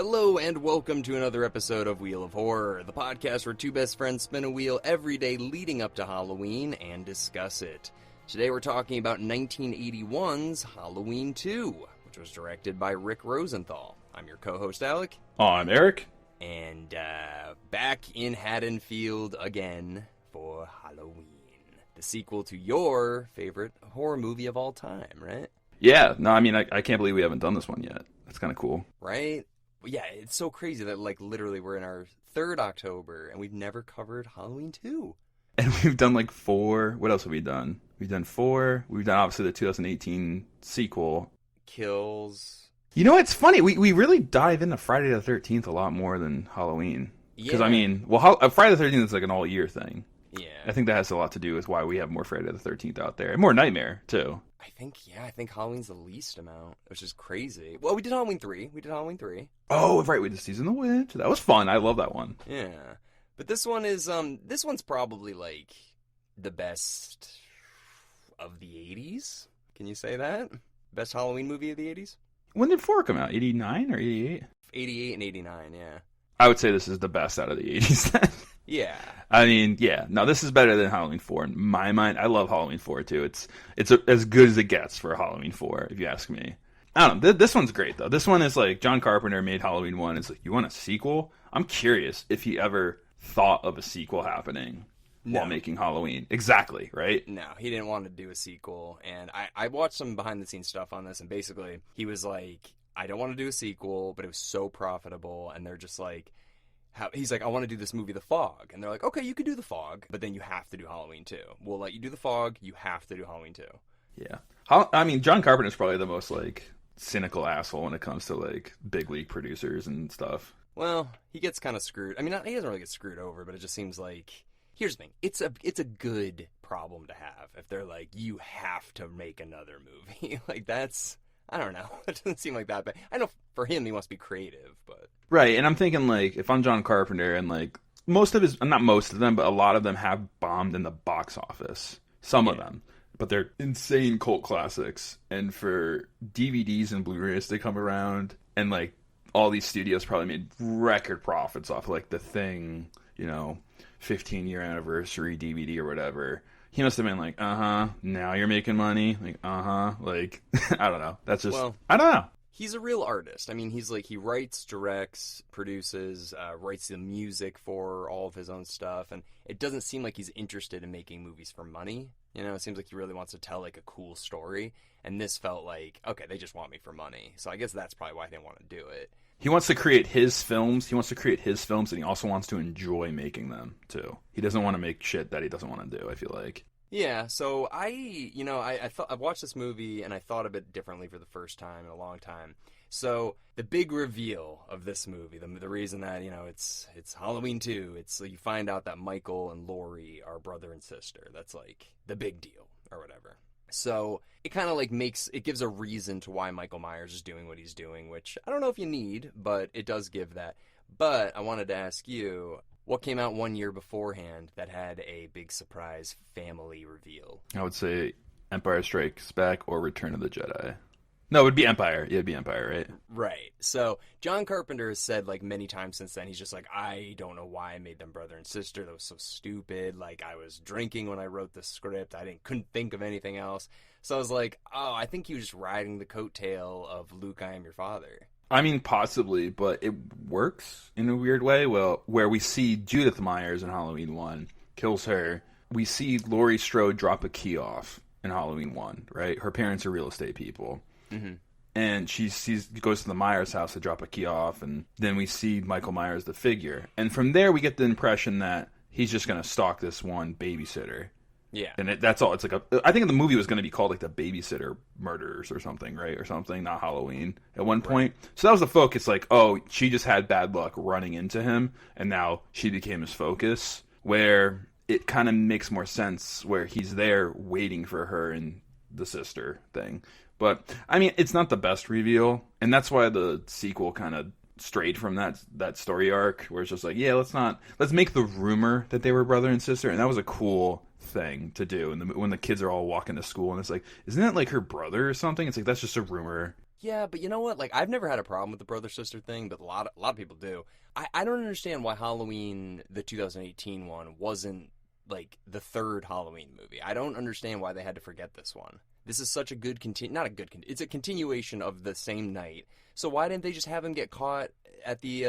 Hello and welcome to another episode of Wheel of Horror, the podcast where two best friends spin a wheel every day leading up to Halloween and discuss it. Today we're talking about 1981's Halloween 2, which was directed by Rick Rosenthal. I'm your co-host Alec. I'm Eric. And back in Haddonfield again for Halloween. The sequel to your favorite horror movie of all time, right? Yeah, no, I mean, I can't believe we haven't done this one yet. That's kind of cool. Right? Yeah, it's so crazy that, like, literally we're in our 3rd October and we've never covered Halloween 2. And we've done, like, 4. What else have we done? We've done 4. We've done, obviously, the 2018 sequel. Kills. You know, it's funny. We really dive into Friday the 13th a lot more than Halloween. Because, Yeah. I mean, well, Friday the 13th is, like, an all-year thing. Yeah. I think that has a lot to do with why we have more Friday the 13th out there. And more Nightmare, too. I think Halloween's the least amount, which is crazy. Well, we did Halloween 3. Oh, right, we did Season of the Witch. That was fun. I love that one. Yeah. But this one is, this one's probably, like, the best of the 80s? Can you say that? Best Halloween movie of the 80s? When did 4 come out? 89 or 88? 88 and 89, yeah. I would say this is the best out of the 80s then. Yeah. I mean, yeah. No, this is better than Halloween 4 in my mind. I love Halloween 4 too. It's as good as it gets for Halloween 4, if you ask me. I don't know. This one's great though. This one is like John Carpenter made Halloween 1. It's like, you want a sequel? I'm curious if he ever thought of a sequel happening while making Halloween. Exactly, right? No, he didn't want to do a sequel. And I watched some behind the scenes stuff on this, and basically he was like, I don't want to do a sequel, but it was so profitable, and they're just like, he's like, I want to do this movie, The Fog. And they're like, okay, you could do The Fog, but then you have to do Halloween 2. We'll let you do The Fog, you have to do Halloween 2. Yeah. I mean, John Carpenter's probably the most, like, cynical asshole when it comes to, like, big league producers and stuff. Well, he gets kind of screwed. I mean, he doesn't really get screwed over, but it just seems like, here's the thing, it's a good problem to have if they're like, you have to make another movie. Like, that's, I don't know. It doesn't seem like that, but I know for him, he wants to be creative, but... Right, and I'm thinking, like, if I'm John Carpenter and, like, most of his, not most of them, but a lot of them have bombed in the box office. Some of them. But they're insane cult classics. And for DVDs and Blu-rays to come around, and, like, all these studios probably made record profits off, like, The Thing, 15-year anniversary DVD or whatever. He must have been like, now you're making money. Like, like, I don't know. That's just, well, I don't know. He's a real artist. I mean, he's like, he writes, directs, produces, writes the music for all of his own stuff. And it doesn't seem like he's interested in making movies for money. It seems like he really wants to tell, like, a cool story. And this felt like, okay, they just want me for money. So I guess that's probably why they didn't want to do it. He wants to create his films. And he also wants to enjoy making them, too. He doesn't want to make shit that he doesn't want to do, I feel like. Yeah, so I watched this movie and I thought a bit differently for the first time in a long time. So the big reveal of this movie, the reason that, it's Halloween 2, it's you find out that Michael and Laurie are brother and sister. That's like the big deal or whatever. So it kind of like it gives a reason to why Michael Myers is doing what he's doing, which I don't know if you need, but it does give that. But I wanted to ask you, what came out 1 year beforehand that had a big surprise family reveal? I would say Empire Strikes Back or Return of the Jedi. No, it would be Empire. Yeah, it'd be Empire, right? Right. So John Carpenter has said, like, many times since then, he's just like, I don't know why I made them brother and sister. That was so stupid. Like, I was drinking when I wrote the script. Couldn't think of anything else. So I was like, oh, I think he was just riding the coattail of Luke, I am your father. I mean, possibly, but it works in a weird way. Well, where we see Judith Myers in Halloween 1, kills her. We see Laurie Strode drop a key off in Halloween 1, right? Her parents are real estate people. Mm-hmm. And she goes to the Myers house to drop a key off, and then we see Michael Myers, the figure. And from there, we get the impression that he's just going to stalk this one babysitter. Yeah. And that's all. It's like I think the movie was going to be called like The Babysitter Murders or something, right? Or something, not Halloween at one point. Right. So that was the focus, like, oh, she just had bad luck running into him, and now she became his focus, where it kind of makes more sense where he's there waiting for her and the sister thing. But, I mean, it's not the best reveal, and that's why the sequel kind of strayed from that story arc, where it's just like, yeah, let's make the rumor that they were brother and sister, and that was a cool thing to do. And when the kids are all walking to school, and it's like, isn't that like her brother or something? It's like, that's just a rumor. Yeah, but you know what? Like, I've never had a problem with the brother-sister thing, but a lot of people do. I don't understand why Halloween, the 2018 one, wasn't, like, the third Halloween movie. I don't understand why they had to forget this one. This is such a good it's a continuation of the same night. So why didn't they just have him get caught at the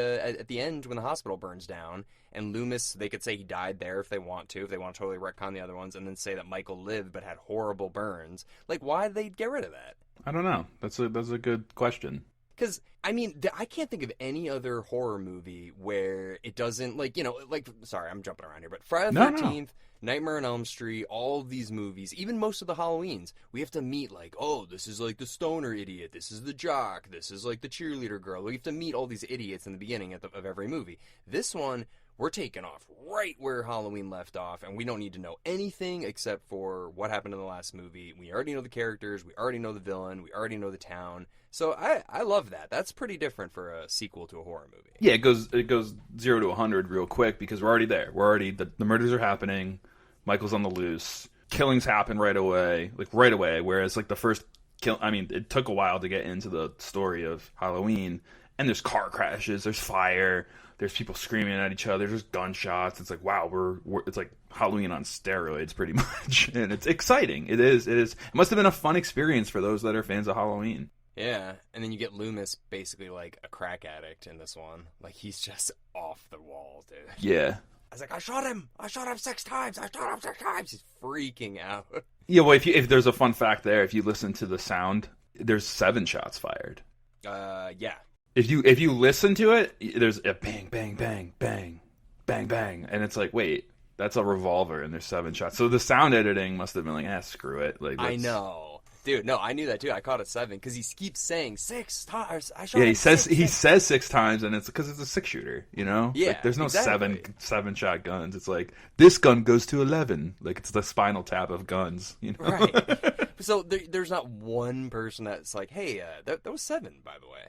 end when the hospital burns down? And Loomis, they could say he died there if they want to totally retcon the other ones, and then say that Michael lived but had horrible burns. Like, why did they get rid of that? I don't know. That's a good question. Because, I mean, I can't think of any other horror movie where it doesn't, like, you know, like, sorry, I'm jumping around here, but Friday the 13th, Nightmare on Elm Street, all of these movies, even most of the Halloweens, we have to meet, like, oh, this is, like, the stoner idiot, this is the jock, this is, like, the cheerleader girl. We have to meet all these idiots in the beginning of every movie. This one, we're taking off right where Halloween left off, and we don't need to know anything except for what happened in the last movie. We already know the characters, we already know the villain, we already know the town. So I love that. That's pretty different for a sequel to a horror movie. Yeah, it goes 0 to 100 real quick because we're already there. We're already the murders are happening. Michael's on the loose. Killings happen right away. Whereas like the first kill, I mean, it took a while to get into the story of Halloween. And there's car crashes. There's fire. There's people screaming at each other. There's gunshots. It's like, wow, it's like Halloween on steroids pretty much. And it's exciting. It is. It must have been a fun experience for those that are fans of Halloween. Yeah, and then you get Loomis basically like a crack addict in this one. Like, he's just off the wall, dude. Yeah. I was like, I shot him 6 times. He's freaking out. Yeah, well, if there's a fun fact there, if you listen to the sound, there's 7 shots fired. Yeah. If you listen to it, there's a bang, bang, bang, bang, bang, bang, and it's like, wait, that's a revolver, and there's 7 shots. So the sound editing must have been like, screw it. Like, I know. Dude, no, I knew that too. I caught it 7 because he keeps saying 6 times. He says 6 times, and it's because it's a 6-shooter. You know, yeah. Like, there's no exactly. 7-shot guns. It's like this gun goes to 11. Like, it's the Spinal Tap of guns. You know, right? So there's not one person that's like, hey, that was 7, by the way.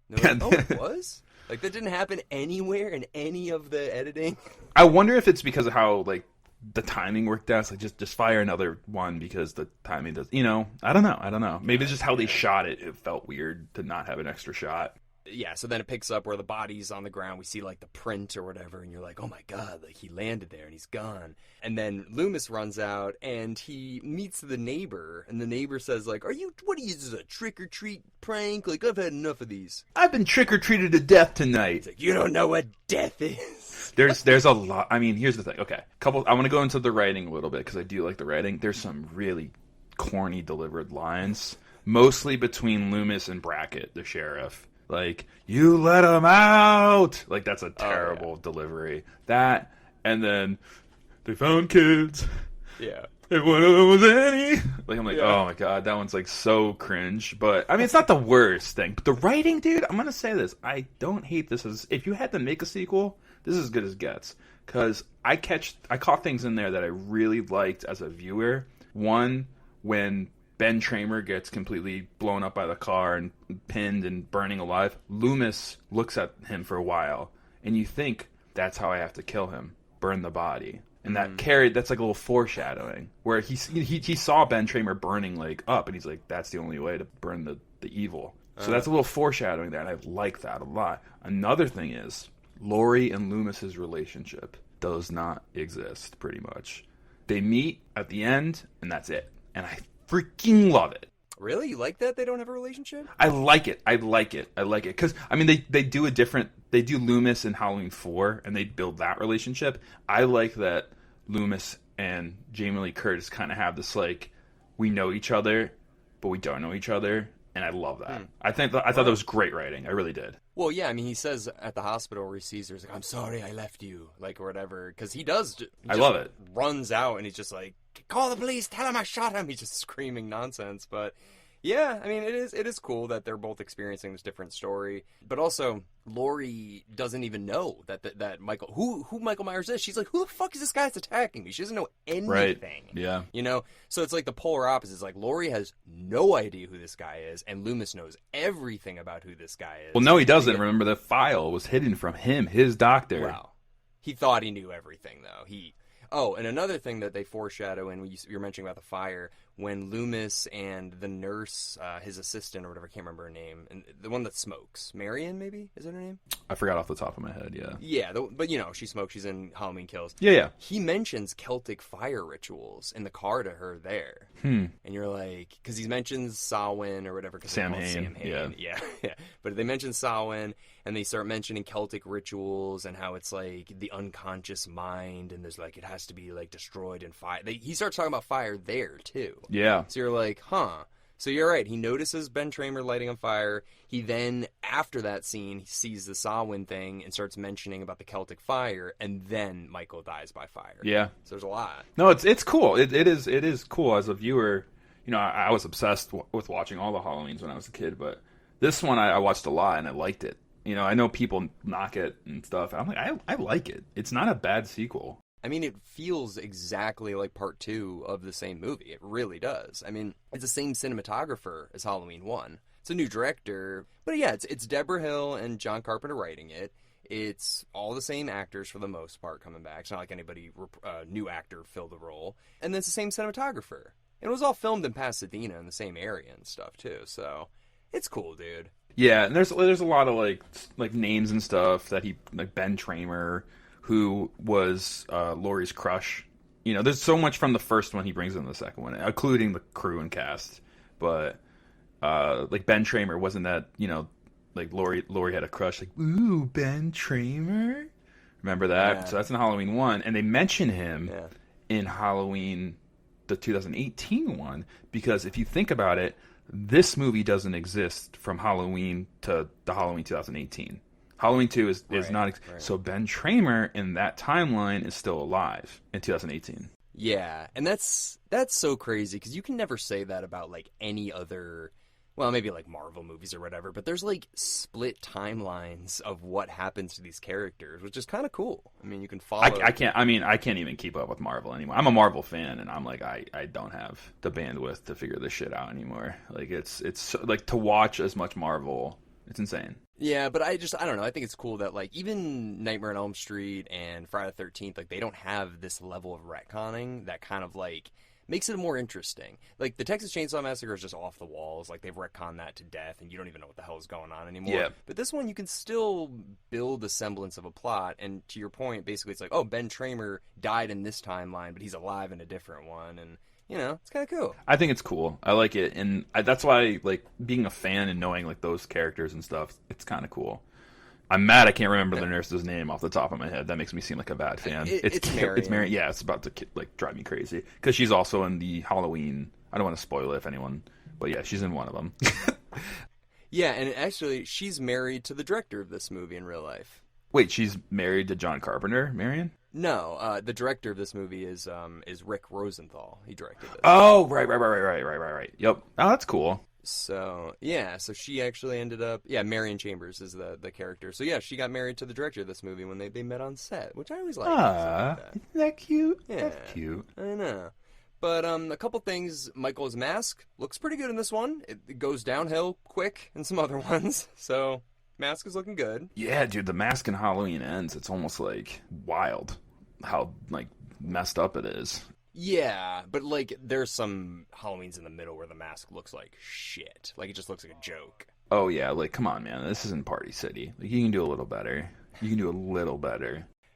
Like, oh, it was? Like, that didn't happen anywhere in any of the editing. I wonder if it's because of how like the timing worked out. It's like just fire another one because the timing does. You know, I don't know. Maybe it's just how they shot it. It felt weird to not have an extra shot. Yeah, so then it picks up where the body's on the ground. We see, like, the print or whatever, and you're like, oh, my God, like, he landed there, and he's gone. And then Loomis runs out, and he meets the neighbor, and the neighbor says, like, what are you, this is a trick-or-treat prank? Like, I've had enough of these. I've been trick-or-treated to death tonight. It's like, you don't know what death is. There's a lot. I mean, here's the thing. Okay, I want to go into the writing a little bit, because I do like the writing. There's some really corny delivered lines, mostly between Loomis and Brackett, the sheriff. Like, you let him out! Like, that's a terrible delivery. That, and then, they found kids. Yeah. And one of them was Annie. Like, I'm like, oh my God, that one's like so cringe. But, I mean, it's not the worst thing. But the writing, dude, I'm going to say this. I don't hate this. If you had to make a sequel, this is as good as it gets. Because I caught things in there that I really liked as a viewer. One, when Ben Tramer gets completely blown up by the car and pinned and burning alive, Loomis looks at him for a while, and you think, that's how I have to kill him. Burn the body. And that's like a little foreshadowing, where he saw Ben Tramer burning like up, and he's like, that's the only way to burn the evil. So that's a little foreshadowing there, and I like that a lot. Another thing is, Laurie and Loomis's relationship does not exist, pretty much. They meet at the end, and that's it. And I freaking love it. Really? You like that they don't have a relationship? I like it. Because, I mean, they do Loomis in Halloween 4, and they build that relationship. I like that Loomis and Jamie Lee Curtis kind of have this, like, we know each other, but we don't know each other, and I love that. I thought that was great writing. I really did. Well, yeah, I mean, he says at the hospital where he sees her, he's like, I'm sorry I left you, like, or whatever, because he does. I love it. Runs out, and he's just like, call the police, tell him I shot him. He's just screaming nonsense, but yeah, I mean, it is cool that they're both experiencing this different story, but also Laurie doesn't even know that Michael, who Michael Myers is. She's like, who the fuck is this guy that's attacking me? She doesn't know anything. Right. Yeah. You know, so it's like the polar opposites. Like, Laurie has no idea who this guy is, and Loomis knows everything about who this guy is. Well, no, he doesn't. Remember, the file was hidden from him, his doctor. Wow. He thought he knew everything, though. Oh, and another thing that they foreshadow, and you're mentioning about the fire, when Loomis and the nurse, his assistant or whatever, I can't remember her name, and the one that smokes, Marion, maybe? Is that her name? I forgot off the top of my head, yeah. Yeah, but you know, she smokes, she's in Halloween Kills. Yeah. He mentions Celtic fire rituals in the car to her there. And you're like, because he mentions Samhain or whatever. Sam Hain. Yeah. But they mention Samhain, and they start mentioning Celtic rituals and how it's like the unconscious mind, and there's like, it has to be like destroyed in fire. He starts talking about fire there too. Yeah. So you're like, huh. So you're right. He notices Ben Tramer lighting on fire. He then, after that scene, he sees the Samhain thing and starts mentioning about the Celtic fire, and then Michael dies by fire. Yeah. So there's a lot. No, it's cool. It is cool as a viewer. You know, I was obsessed with watching all the Halloweens when I was a kid, but this one I watched a lot and I liked it. You know, I know people knock it and stuff. I'm like, I like it. It's not a bad sequel. I mean, it feels exactly like part 2 of the same movie. It really does. I mean, it's the same cinematographer as Halloween 1. It's a new director. But yeah, it's Deborah Hill and John Carpenter writing it. It's all the same actors for the most part coming back. It's not like anybody, new actor filled the role. And then it's the same cinematographer. And it was all filmed in Pasadena in the same area and stuff, too. So, it's cool, dude. Yeah, and there's a lot of, like names and stuff that like Ben Tramer, who was Laurie's crush. You know, there's so much from the first one he brings in the second one, including the crew and cast. But like Ben Tramer, wasn't that, you know, like Laurie had a crush, like, ooh, Ben Tramer? Remember that? Yeah. So that's in Halloween 1. And they mention him in Halloween, the 2018 one, because if you think about it, this movie doesn't exist from Halloween to the Halloween 2018. Halloween 2 is not... Right. So Ben Tramer in that timeline is still alive in 2018. Yeah, and that's so crazy, because you can never say that about, like, any other... Well, maybe, like, Marvel movies or whatever, but there's, like, split timelines of what happens to these characters, which is kind of cool. I mean, you can follow... I can't even keep up with Marvel anymore. I'm a Marvel fan, and I'm like, I don't have the bandwidth to figure this shit out anymore. Like, it's like, to watch as much Marvel, it's insane. Yeah, but I don't know. I think it's cool that, like, even Nightmare on Elm Street and Friday the 13th, like, they don't have this level of retconning that kind of, like, makes it more interesting. Like, the Texas Chainsaw Massacre is just off the walls. Like, they've retconned that to death, and you don't even know what the hell is going on anymore. Yeah. But this one, you can still build a semblance of a plot, and to your point, basically, it's like, oh, Ben Tramer died in this timeline, but he's alive in a different one, and... You know, it's kind of cool. I think it's cool. I like it, and that's why, like, being a fan and knowing, like, those characters and stuff, it's kind of cool. I'm mad I can't remember the nurse's name off the top of my head. That makes me seem like a bad fan. It's Marion. It's Marion. Yeah, it's about to, like, drive me crazy. Because she's also in the Halloween... I don't want to spoil it if anyone... But yeah, she's in one of them. Yeah, and actually, she's married to the director of this movie in real life. Wait, she's married to John Carpenter, Marion? No, the director of this movie is Rick Rosenthal. He directed it. Oh, right. Yep. Oh, that's cool. So, yeah, so she actually ended up... Yeah, Marion Chambers is the character. So, yeah, she got married to the director of this movie when they met on set, which I always like. Ah, isn't that cute? Yeah, that's cute. I know. But a couple things. Michael's mask looks pretty good in this one. It goes downhill quick in some other ones, so... Mask is looking good. Yeah, dude, the mask in Halloween Ends, it's almost, like, wild how, like, messed up it is. Yeah, but, like, there's some Halloweens in the middle where the mask looks like shit. Like, it just looks like a joke. Oh, yeah, like, come on, man. This isn't Party City. Like, you can do a little better.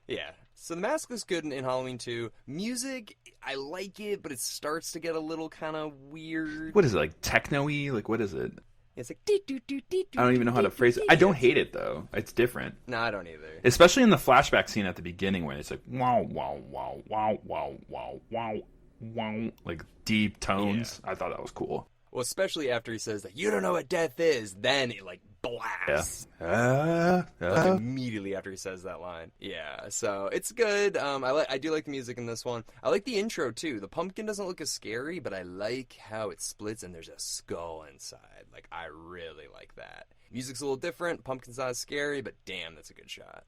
Yeah. So the mask looks good in Halloween 2. Music, I like it, but it starts to get a little kind of weird. What is it, like, techno-y? Like, what is it? It's like... I don't even know how to phrase it. I don't hate it, though. It's different. No, I don't either. Especially in the flashback scene at the beginning when it's like, wow, wow, wow, wow, wow, wow, wow, wow. Like, deep tones. Yeah. I thought that was cool. Well, especially after he says that, you don't know what death is, then it, like, blasts. Yeah. Like, immediately after he says that line. Yeah, so it's good. I do like the music in this one. I like the intro, too. The pumpkin doesn't look as scary, but I like how it splits and there's a skull inside. Like, I really like that. Music's a little different. Pumpkin's not as scary, but damn, that's a good shot.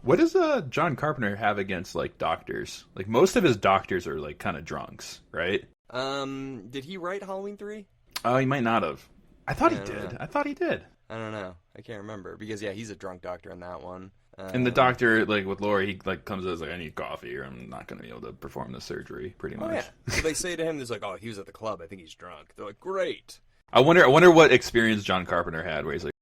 What does John Carpenter have against, like, doctors? Like, most of his doctors are, like, kind of drunks, right? Did he write Halloween 3? Oh, he might not have. I thought he did. I don't know. I can't remember because yeah, he's a drunk doctor in that one. And the doctor, like with Laurie, he like comes and is like, I need coffee, or I'm not going to be able to perform the surgery. Pretty much. Oh, yeah. So they say to him, "There's like, oh, he was at the club. I think he's drunk." They're like, "Great." I wonder what experience John Carpenter had, where he's like,